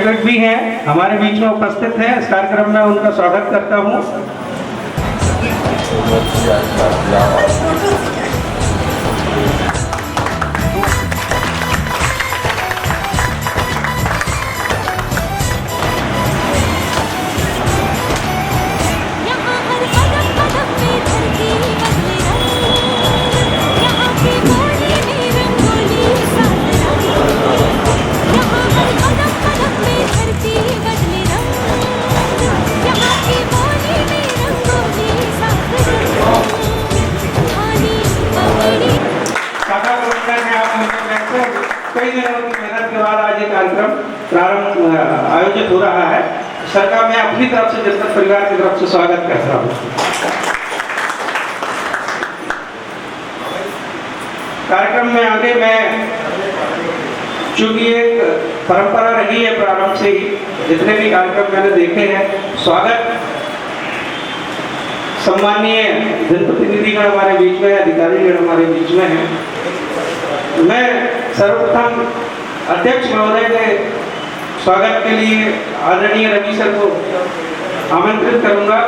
Secretary भी हैं, हमारे बीच में उपस्थित हैं। इस कार्यक्रम में उनका स्वागत करता हूँ। कई दिनों की मेहनत के बाद आज ये कार्यक्रम प्रारंभ आयोजित हो रहा है। सरकार मैं अपनी तरफ से जनता परिवार की तरफ से स्वागत करता हूँ। कार्यक्रम में आगे मैं, चूंकि एक परंपरा रही है प्रारंभ से ही, जितने भी कार्यक्रम मैंने देखे हैं, स्वागत सम्मानीय जनप्रतिनिधिगण हमारे बीच में, अधिकारीगण हमारे बीच में हैं। मैं सर्वप्रथम अध्यक्ष महोदय के स्वागत के लिए आदरणीय रवि सर को आमंत्रित करूंगा।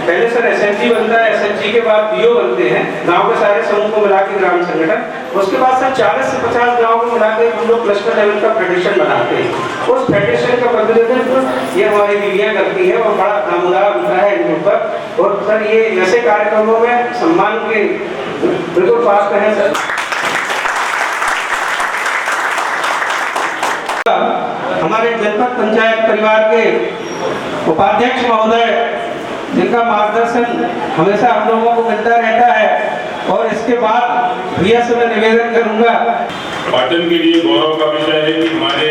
पहले सर एसएचजी बनता है, एसएचजी के बाद डीओ बनते हैं, गांव के सारे समूह को मिला के ग्राम संगठन। उसके बाद सर 40 से 50 गांव को मिला के हम लोग क्लस्टर लेवल का फेडरेशन बनाते हैं। उस फेडरेशन का प्रतिनिधित्व ये हमारी दीदियां करती है और बड़ा दामोदार होता है इनके ऊपर। और सर ये ऐसे कार्यक्रमों में सम्मान के बिल्कुल पास हैं सर। हमारे जनपद पंचायत परिवार के उपाध्यक्ष महोदय, जिनका मार्गदर्शन हमेशा हम लोगों को मिलता रहता है। और इसके बाद भैया से मैं निवेदन करूंगा। पाटन के लिए गौरव का विषय है कि हमारे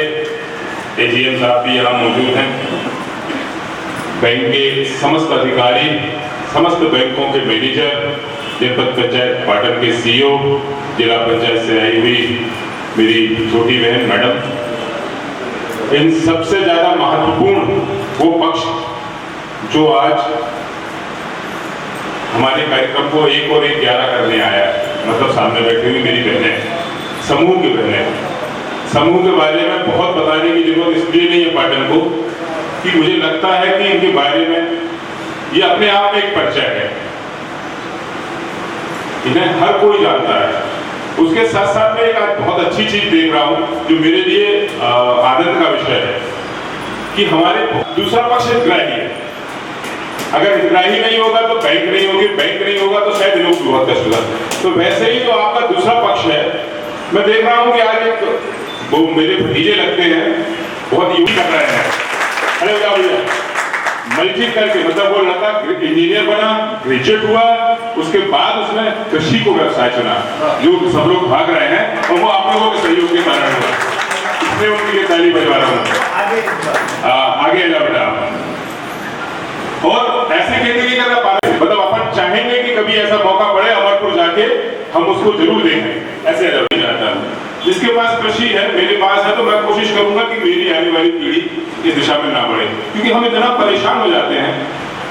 एजीएम साहब भी यहाँ मौजूद हैं। बैंक के समस्त अधिकारी, समस्त बैंकों के मैनेजर, जनपद पंचायत पाटन के सीईओ, जिला पंचायत से आई हुई मेरी छोटी बहन मैडम, इन सबसे ज्यादा महत्वपूर्ण वो पक्ष जो आज हमारे कार्यक्रम को 1 और 1 11 करने आया है, मतलब सामने बैठी हुई मेरी बहनें, समूह की बहनें। समूह के बारे में बहुत बताने की जरूरत इसलिए नहीं है पाटन को कि मुझे लगता है कि इनके बारे में ये अपने आप में एक परिचय है, इन्हें हर कोई जानता है। उसके साथ साथ में एक आज बहुत अच्छी चीज देख रहा हूं जो मेरे लिए आनंद का विषय है कि हमारे दूसरा पक्ष हितग्राही है। अगर हितग्राही नहीं होगा तो बैंक नहीं होगी, बैंक नहीं होगा तो शायद लोग बहुत कष्ट होगा। तो वैसे ही जो आपका दूसरा पक्ष है, मैं देख रहा हूं कि आज एक वो मेरे भतीजे लगते हैं, बहुत यूज कर रहे हैं। अरे भैया मल्टी करके, मतलब वो लड़का इंजीनियर बना, ग्रेजुएट हुआ, उसके बाद उसने कृषि को व्यवसाय चुना, जो सब लोग भाग रहे हैं और वो आप लोगों के सहयोग के कारण हुआ। इसलिए उनके लिए ताली बजवा रहा हूँ। आगे आ जाओ बेटा। और ऐसे खेती नहीं करना पाते, मतलब अपन चाहेंगे कि कभी ऐसा मौका पड़े अमरपुर जाके हम उसको जरूर देखें। ऐसे जाता है जिसके पास कृषि है, मेरे पास है, तो मैं कोशिश करूंगा कि मेरी आने वाली पीढ़ी इस दिशा में ना बढ़े, क्योंकि हम इतना परेशान हो जाते हैं।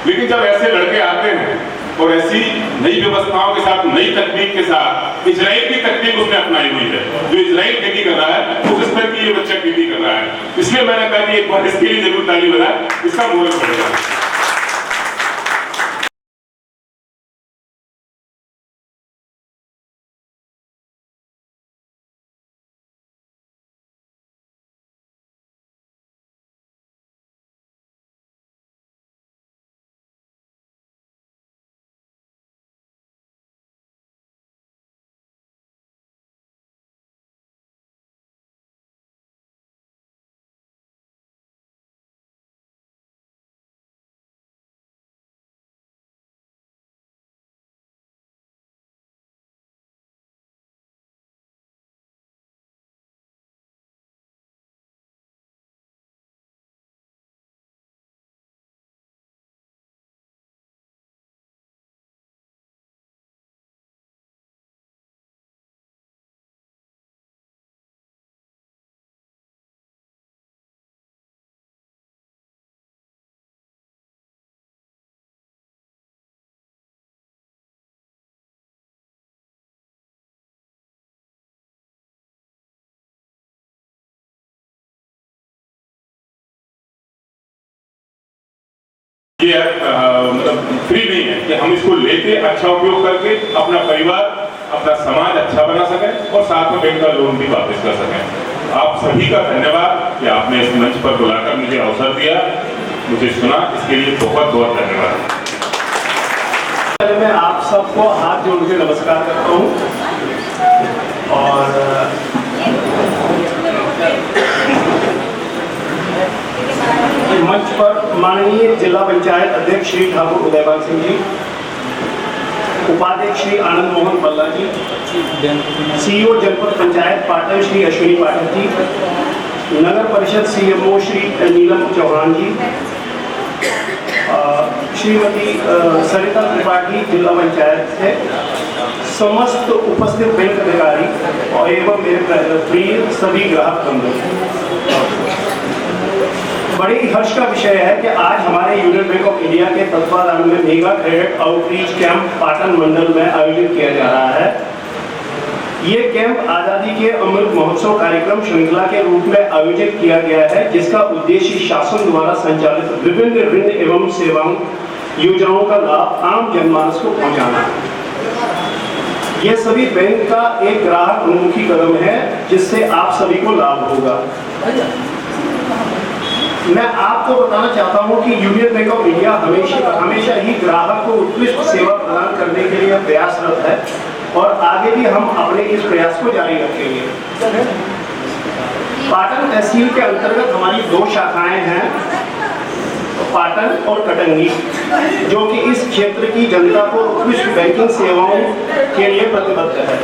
लेकिन जब ऐसे लड़के आते हैं और ऐसी नई व्यवस्थाओं के साथ, नई तकनीक के साथ, इजराइल की तकनीक उसने अपनाई हुई है, जो इजराइल खेती कर रहा है उस स्तर की ये बच्चा खेती कर रहा है। इसलिए मैंने कहा कि एक बार इसके लिए जरूर ताली बजाए, इसका मुहूर्त पड़ेगा। ये मतलब फ्री नहीं है कि हम इसको लेके अच्छा उपयोग करके अपना परिवार, अपना समाज अच्छा बना सकें और साथ में बैंक का लोन भी वापस कर सकें। आप सभी का धन्यवाद कि आपने इस मंच पर बुलाकर मुझे अवसर दिया, मुझे सुना, इसके लिए बहुत बहुत धन्यवाद। मैं आप सबको हाथ जोड़ के नमस्कार करता हूँ और मंच पर माननीय जिला पंचायत अध्यक्ष श्री ठाकुर उदयपाल सिंह जी, उपाध्यक्ष श्री आनंद मोहन पल्ला जी, सीईओ जनपद पंचायत पाटन श्री अश्विनी पाठक जी, नगर परिषद सीएमओ श्री नीलम चौहान जी, श्रीमती सरिता त्रिपाठी जिला पंचायत से, समस्त उपस्थित बैंक अधिकारी और एवं मेरे प्रिय सभी ग्राहक बंधु, बड़े ही हर्ष का विषय है कि आज हमारे यूनियन बैंक ऑफ इंडिया के तत्वाधान में mega credit outreach camp Patan मंडल में आयोजित किया जा रहा है। ये कैंप आज़ादी के अमृत महोत्सव कार्यक्रम श्रृंखला के रूप में आयोजित किया गया है, जिसका उद्देश्य शासन द्वारा संचालित विभिन्न ऋण एवं सेवाओं योजनाओं का लाभ आम जनमानस को पहुंचाना है। यह सभी बैंक का एक ग्राहक उन्मुखी कदम है, जिससे आप सभी को लाभ होगा। मैं आपको बताना चाहता हूं कि यूनियन बैंक ऑफ इंडिया हमेशा ही ग्राहक को उत्कृष्ट सेवा प्रदान करने के लिए प्रयासरत है और आगे भी हम अपने इस प्रयास को जारी रखेंगे। पाटन तहसील के अंतर्गत हमारी 2 शाखाएं हैं, पाटन और कटंगी, जो कि इस क्षेत्र की जनता को उत्कृष्ट बैंकिंग सेवाओं के लिए प्रतिबद्ध है।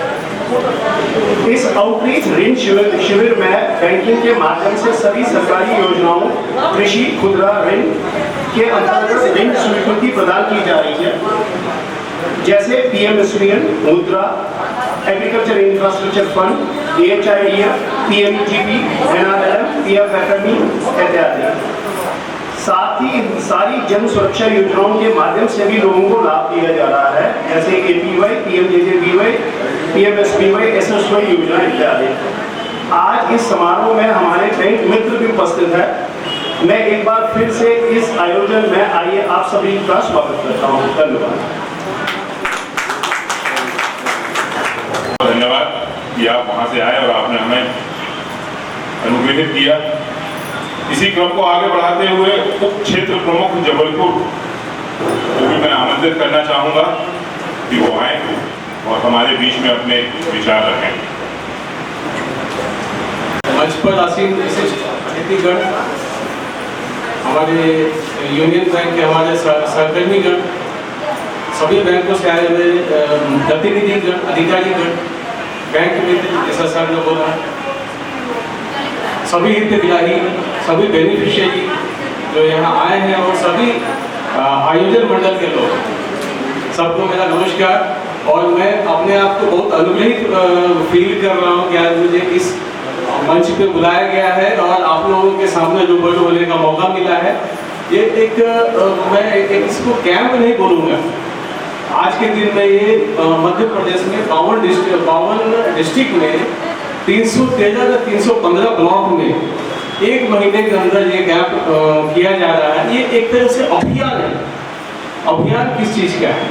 इस आउटरीच ऋण शिविर में बैंकिंग के माध्यम से सभी सरकारी योजनाओं, कृषि खुदरा ऋण के अंतर्गत ऋण स्वीकृति प्रदान की जा रही है, जैसे पीएमएसवीएन, मुद्रा, agriculture infrastructure fund, DHIDF, PMGP, NRLM, PF academy इत्यादि। साथ ही सारी जन सुरक्षा योजनाओं के माध्यम से भी लोगों को लाभ दिया जा रहा है, जैसे APY, PMJJBY, PMSBY, SSY योजना इत्यादि। आज इस समारोह में हमारे बैंक मित्र भी उपस्थित है। मैं एक बार फिर से इस आयोजन में आइए आप सभी का स्वागत करता हूँ। धन्यवाद कि आप वहाँ से आए और आपने हमें अनुग्रहित किया। इसी क्रम को आगे बढ़ाते हुए उप क्षेत्र प्रमुख जबलपुर को भी मैं आमंत्रित करना चाहूँगा कि वो आए और हमारे बीच में अपने विचार रखें। मंच पर आसीन विशिष्ट अतिथिगण, हमारे यूनियन बैंक के हमारे सहकर्मीगण, सभी बैंकों से आए हुए प्रतिनिधिगण, अधिकारीगण, बैंक मित्र, जैसा सर ने बोला, सभी हितग्राही, सभी बेनिफिशियरी जो यहाँ आए हैं और सभी आयोजन मंडल के लोग, सबको मेरा नमस्कार। और मैं अपने आप को बहुत अनुग्रहित फील कर रहा हूँ कि आज मुझे इस मंच पे बुलाया गया है और आप लोगों के सामने जो वर्ड बोलने का मौका मिला है। ये मैं इसको कैंप नहीं बोलूँगा। आज के दिन में ये मध्य प्रदेश में 52 डिस्ट्रिक्ट में 313 या 315 ब्लॉक में 1 महीने के अंदर ये कैंप किया जा रहा है। ये एक तरह से अभियान है। अभियान किस चीज़ का है?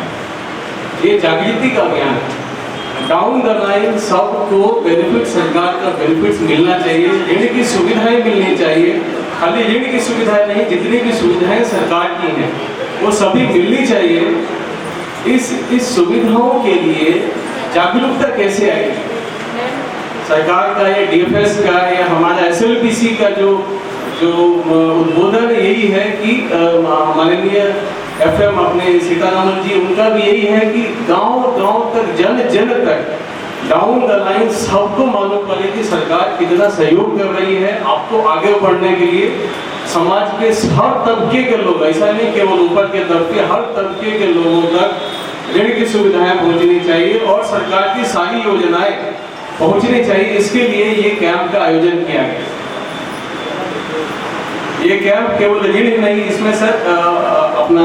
ये जागृति का अभियान है। डाउन द लाइन सबको बेनिफिट, सरकार का बेनिफिट्स मिलना चाहिए, ऋण की सुविधाएं मिलनी चाहिए। खाली ऋण की सुविधाएं नहीं, जितनी भी सुविधाएं सरकार की हैं वो सभी मिलनी चाहिए। इस सुविधाओं के लिए जागरूकता कैसे आएगी? सरकार का या DFS का या हमारा SLPC का जो उद्बोधन यही है कि माननीय FM अपने सीतारामन जी, उनका भी यही है कि गांव-गांव तक, जन तक, डाउन द लाइन सबको मालूम पड़े कि सरकार कितना सहयोग कर रही है आपको आगे बढ़ने के लिए। समाज के हर तबके के लोग, ऐसा नहीं केवल ऊपर के तबके, हर तबके के लोगों तक ऋण की सुविधाएं पहुंचनी चाहिए और सरकार की सारी योजनाएं पहुंचनी चाहिए। इसके लिए ये कैंप का आयोजन किया गया। ये कैंप केवल ऋण ही नहीं, इसमें सर अपना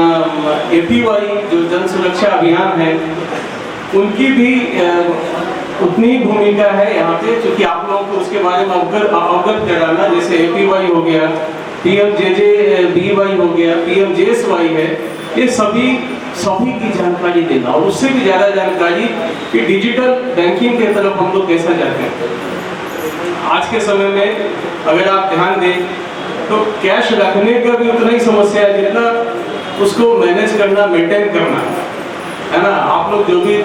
APY जो जन सुरक्षा अभियान है, उनकी भी उतनी भूमिका है यहाँ पे, क्योंकि आप लोगों को उसके बारे में अवगत कराना। जैसे APY हो गया, PMJJBY हो गया, PMJSY है, ये सभी की जानकारी देना और उससे भी ज़्यादा जानकारी कि डिजिटल बैंकिंग के तरफ हम लोग कैसा जाते हैं। आज के समय में अगर आप ध्यान दें तो कैश रखने का भी उतना ही समस्या है जितना उसको मैनेज करना, मेंटेन करना, है ना। आप लोग जो भी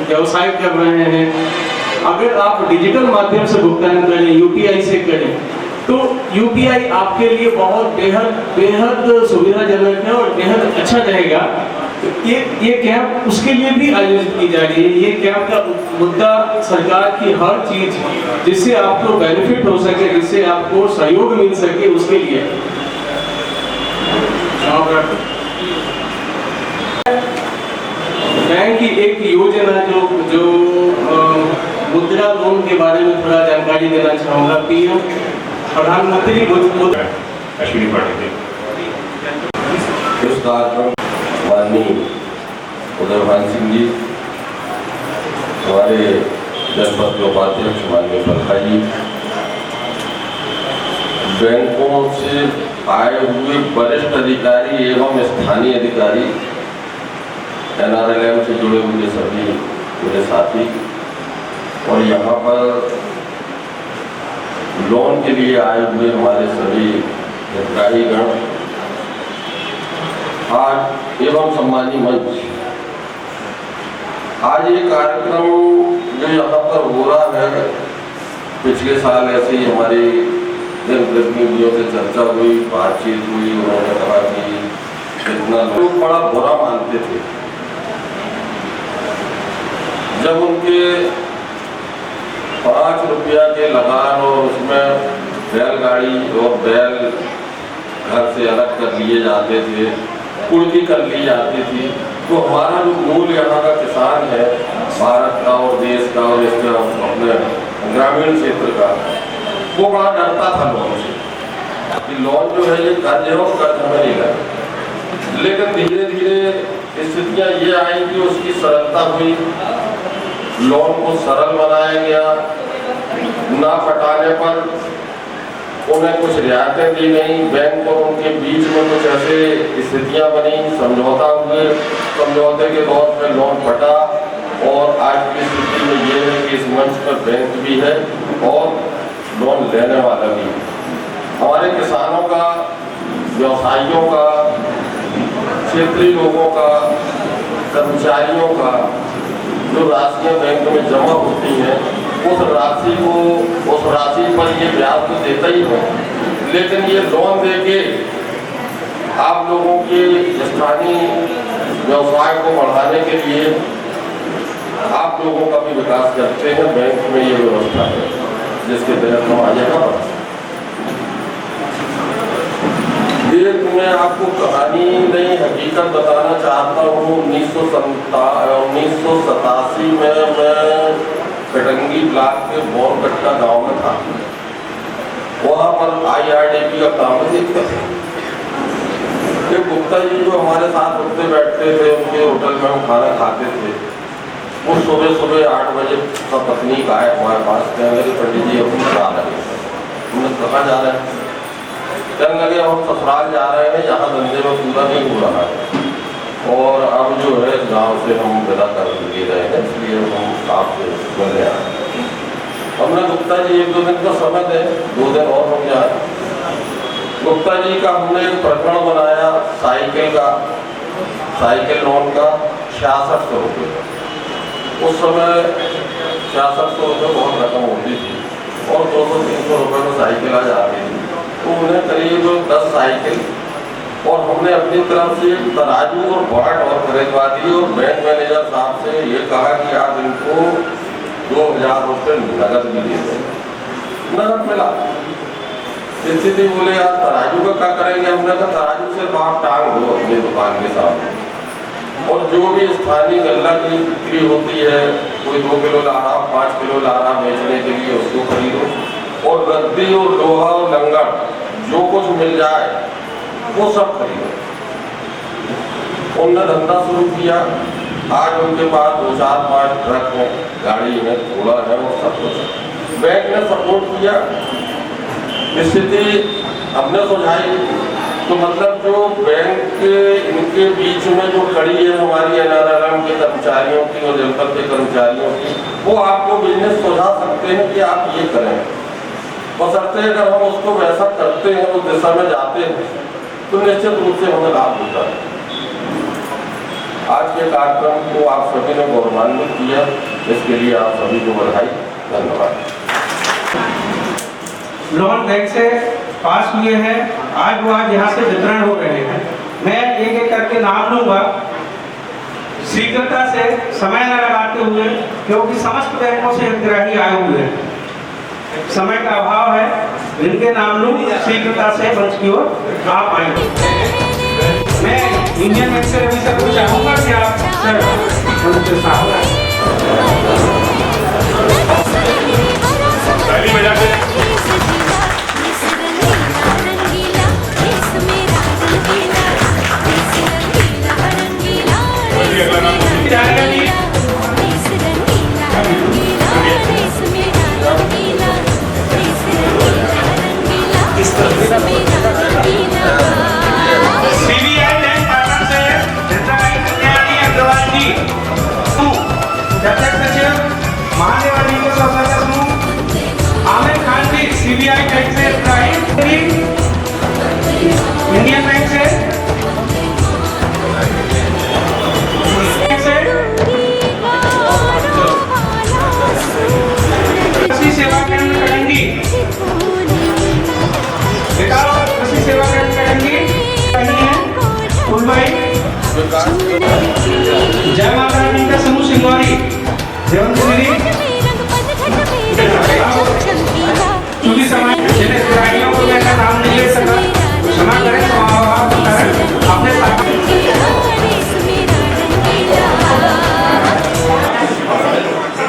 व्यवसाय कर रहे हैं, अगर आप डिजिटल माध्यम से भुगतान करें, UPI से करें, तो UPI आपके लिए बहुत बेहद सुविधाजनक है और बेहद अच्छा रहेगा। तो ये कैंप उसके लिए भी आयोजित की जा रही है। ये कैंप का मुद्दा सरकार की हर चीज जिससे आपको बेनिफिट हो सके, जिससे आपको सहयोग मिल सके, उसके लिए बैंक की एक योजना जो मुद्रा लोन के बारे में थोड़ा जानकारी देना चाहूँगा। PM प्रधानमंत्री अश्विनी पाटिल इस कार्यक्रम माननीय उदयभान सिंह जी, हमारे जनपद के उपाध्यक्ष माननीय बलखा जी, बैंकों से आए हुए वरिष्ठ अधिकारी एवं स्थानीय अधिकारी, NRLM से जुड़े हुए सभी मेरे साथी और यहाँ पर लोन के लिए आए हुए हमारे सभी हितग्राहीगण आज एवं सम्मानी मंच, आज ये कार्यक्रम जो यहाँ पर हो रहा है, पिछले साल ऐसे ही हमारी जनप्रतिनिधियों से चर्चा हुई, बातचीत हुई, उन्होंने कहा कि इतना लोग बड़ा बुरा मानते थे जब उनके 5 रुपया के लगान और उसमें बैलगाड़ी और बैल घर से अलग कर लिए जाते थे, कुर्की कर ली जाती थी। तो हमारा जो मूल यहाँ का किसान है भारत का और देश का और इसका अपने ग्रामीण क्षेत्र का, वो बड़ा डरता था लोन से कि लोन जो है ये कर्ज है और कर्ज हमें नहीं लगे। लेकिन धीरे धीरे स्थितियाँ ये आई कि उसकी सरलता हुई, लोन को सरल बनाया गया, ना पटाने पर उन्हें कुछ रियायतें दी गई, बैंक और उनके बीच में कुछ ऐसे स्थितियां बनी, समझौता हुए, समझौते के दौर पे लोन फटा और आज की स्थिति में ये है कि इस मंच पर बैंक भी है और लोन लेने वाला भी है। हमारे किसानों का, व्यवसायियों का, क्षेत्रीय लोगों का, कर्मचारियों का जो राशियाँ बैंक में जमा होती हैं, उस राशि पर ये ब्याज तो देता ही है, लेकिन ये लोन देके आप लोगों के स्थानीय व्यवसाय को बढ़ाने के लिए आप लोगों का भी विकास करते हैं। बैंक में ये व्यवस्था है जिसके तहत हम आज यहाँ पर एक मैं आपको कहानी नहीं हकीकत बताना चाहता हूँ। 1987 में मैं कटंगी ब्लॉक के बोरकट्टा गांव में था, वहाँ पर IRDP का काम देखते थे। एक गुप्ता जी जो हमारे साथ उठते बैठते थे, उनके होटल में हम खाना खाते थे, वो सुबह 8 बजे का पत्नी का आए हमारे पास, कहने लगे पंडित जी अब जा रहे हैं। हमने कहाँ जा रहे हैं? कहने लगे हम ससुराल जा रहे हैं, यहाँ धंधे में पूरा नहीं हो रहा है और अब जो है गांव से हम विदा कर दे रहे हैं, इसलिए हम आपसे मिलने आए। हमने गुप्ता जी 1-2 दिन का समय दें, 2 दिन और रुक जाए। गुप्ता जी का हमने एक प्रकरण बनाया साइकिल लोन का 6600 रुपये। उस समय 6600 रुपये बहुत रकम होती थी और 200-300 रुपये में साइकिल आ जाती थी। तो उन्हें करीब 10 साइकिल और हमने अपनी तरफ से तराजू और बाट और खरीदवा दी और बैंक मैनेजर साहब से ये कहा कि आप इनको 2000 रुपये नगद भी दे दें। नगद मिला। स्थिति बोले यार तराजू का क्या करेंगे? हमने कहा तराजू से आप टांग दो अपनी दुकान के सामने और जो भी स्थानीय गल्ला की बिक्री होती है, कोई 2 किलो ला रहा, 5 किलो ला रहा बेचने के लिए, उसको खरीदो और रद्दी और लोहा और लंगड़ जो कुछ मिल जाए वो सब खरीदो। उन्होंने धंधा शुरू किया। आज उनके पास 2-4-5 ट्रक है, गाड़ी है, घोड़ा है और सब कुछ। बैंक ने सपोर्ट किया स्थिति हमने सुझाई तो मतलब जो बैंक इनके बीच में जो खड़ी है हमारी NRLM के कर्मचारियों की और जनपद के कर्मचारियों की, वो आपको बिजनेस सुझा सकते हैं कि आप ये करें, बशर्ते अगर हम उसको वैसा करते हैं, उस दिशा में जाते हैं, तो निश्चित रूप से हमें लाभ होता है। आज के कार्यक्रम को आप सभी ने गौरवान्वित किया, इसके लिए आप सभी को बधाई, धन्यवाद। लोन बैंक से पास हुए हैं, आज वो आज यहाँ से वितरण हो रहे हैं। मैं एक एक करके नाम लूंगा, शीघ्रता से, समय न लगाते हुए, क्योंकि समस्त बैंकों से हितग्राही आए हुए हैं, समय का अभाव है। इनके नाम लूं, शीघ्रता से मंच की ओर आप आएंगे। मैं इंडियन बैंक से रवि सर को चाहूंगा कि आप सर उनके साथ ताली बजा के CBI बैंक से इंडियन बैंक से कृषि सेवा केंद्र करेंगी, कृषि सेवा केंद्र करेंगी मुंबई। जय माता रानी का समूह सिंगौरी, देवंत समाज